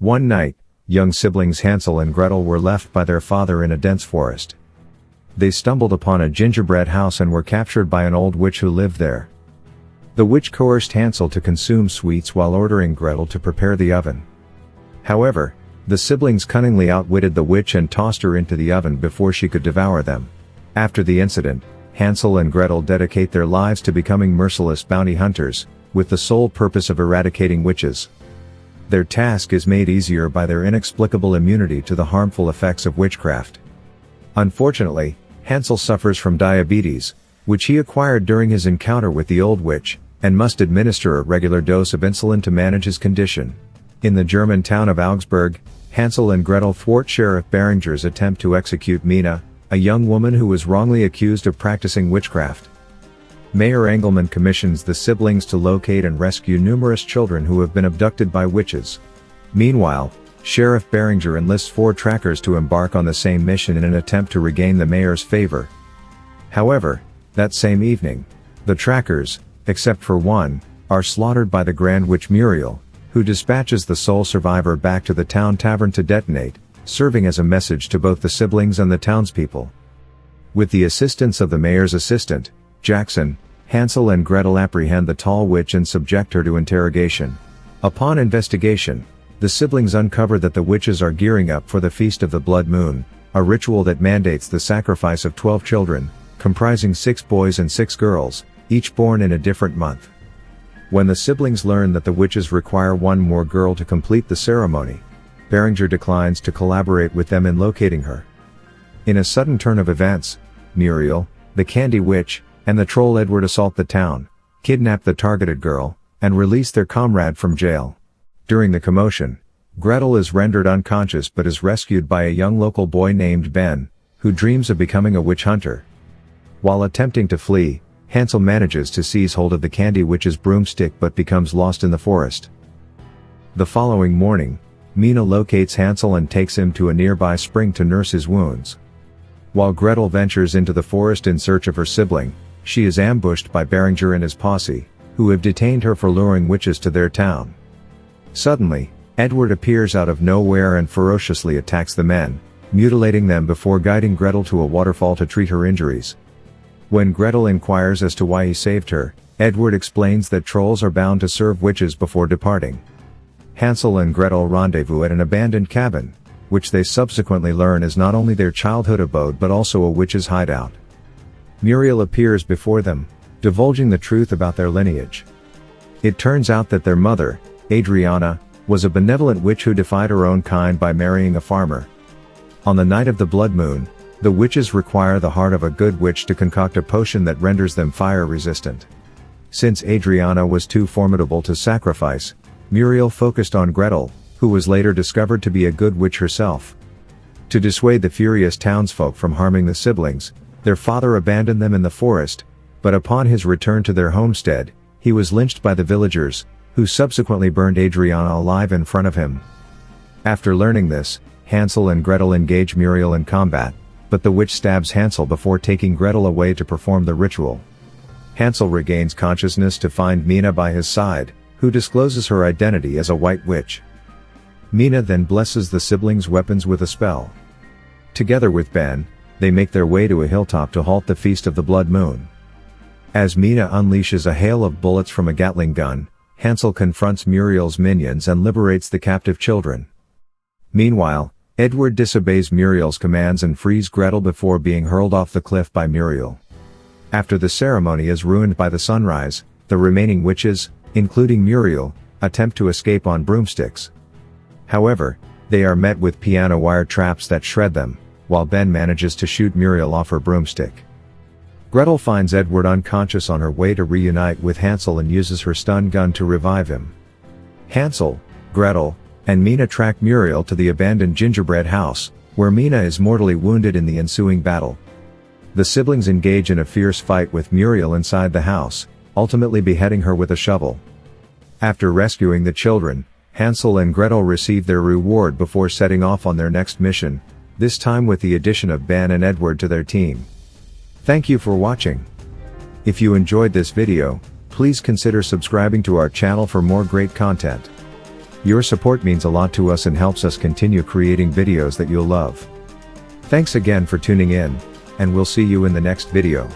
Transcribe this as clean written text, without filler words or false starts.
One night, young siblings Hansel and Gretel were left by their father in a dense forest. They stumbled upon a gingerbread house and were captured by an old witch who lived there. The witch coerced Hansel to consume sweets while ordering Gretel to prepare the oven. However, the siblings cunningly outwitted the witch and tossed her into the oven before she could devour them. After the incident, Hansel and Gretel dedicate their lives to becoming merciless bounty hunters, with the sole purpose of eradicating witches. Their task is made easier by their inexplicable immunity to the harmful effects of witchcraft. Unfortunately, Hansel suffers from diabetes, which he acquired during his encounter with the old witch, and must administer a regular dose of insulin to manage his condition. In the German town of Augsburg, Hansel and Gretel thwart Sheriff Beringer's attempt to execute Mina, a young woman who was wrongly accused of practicing witchcraft. Mayor Engelmann commissions the siblings to locate and rescue numerous children who have been abducted by witches. Meanwhile, Sheriff Beringer enlists 4 trackers to embark on the same mission in an attempt to regain the mayor's favor. However, that same evening, the trackers, except for one, are slaughtered by the Grand Witch Muriel, who dispatches the sole survivor back to the town tavern to detonate, serving as a message to both the siblings and the townspeople. With the assistance of the mayor's assistant, Jackson, Hansel and Gretel apprehend the tall witch and subject her to interrogation. Upon investigation, the siblings uncover that the witches are gearing up for the Feast of the Blood Moon, a ritual that mandates the sacrifice of 12 children, comprising 6 boys and 6 girls, each born in a different month. When the siblings learn that the witches require one more girl to complete the ceremony, Beringer declines to collaborate with them in locating her. In a sudden turn of events, Muriel, the Candy Witch, and the troll Edward assault the town, kidnap the targeted girl, and release their comrade from jail. During the commotion, Gretel is rendered unconscious but is rescued by a young local boy named Ben, who dreams of becoming a witch hunter. While attempting to flee, Hansel manages to seize hold of the Candy Witch's broomstick but becomes lost in the forest. The following morning, Mina locates Hansel and takes him to a nearby spring to nurse his wounds. While Gretel ventures into the forest in search of her sibling, she is ambushed by Beringer and his posse, who have detained her for luring witches to their town. Suddenly, Edward appears out of nowhere and ferociously attacks the men, mutilating them before guiding Gretel to a waterfall to treat her injuries. When Gretel inquires as to why he saved her, Edward explains that trolls are bound to serve witches before departing. Hansel and Gretel rendezvous at an abandoned cabin, which they subsequently learn is not only their childhood abode but also a witch's hideout. Muriel appears before them, divulging the truth about their lineage. It turns out that their mother, Adriana, was a benevolent witch who defied her own kind by marrying a farmer. On the night of the blood moon, the witches require the heart of a good witch to concoct a potion that renders them fire resistant. Since Adriana was too formidable to sacrifice, Muriel focused on Gretel, who was later discovered to be a good witch herself. To dissuade the furious townsfolk from harming the siblings, their father abandoned them in the forest, but upon his return to their homestead, he was lynched by the villagers, who subsequently burned Adriana alive in front of him. After learning this, Hansel and Gretel engage Muriel in combat, but the witch stabs Hansel before taking Gretel away to perform the ritual. Hansel regains consciousness to find Mina by his side, who discloses her identity as a white witch. Mina then blesses the siblings' weapons with a spell. Together with Ben, they make their way to a hilltop to halt the Feast of the Blood Moon. As Mina unleashes a hail of bullets from a Gatling gun, Hansel confronts Muriel's minions and liberates the captive children. Meanwhile, Edward disobeys Muriel's commands and frees Gretel before being hurled off the cliff by Muriel. After the ceremony is ruined by the sunrise, the remaining witches, including Muriel, attempt to escape on broomsticks. However, they are met with piano wire traps that shred them, while Ben manages to shoot Muriel off her broomstick. Gretel finds Edward unconscious on her way to reunite with Hansel and uses her stun gun to revive him. Hansel, Gretel, and Mina track Muriel to the abandoned gingerbread house, where Mina is mortally wounded in the ensuing battle. The siblings engage in a fierce fight with Muriel inside the house, ultimately beheading her with a shovel. After rescuing the children, Hansel and Gretel receive their reward before setting off on their next mission, this time with the addition of Ben and Edward to their team. Thank you for watching. If you enjoyed this video, please consider subscribing to our channel for more great content. Your support means a lot to us and helps us continue creating videos that you'll love. Thanks again for tuning in, and we'll see you in the next video.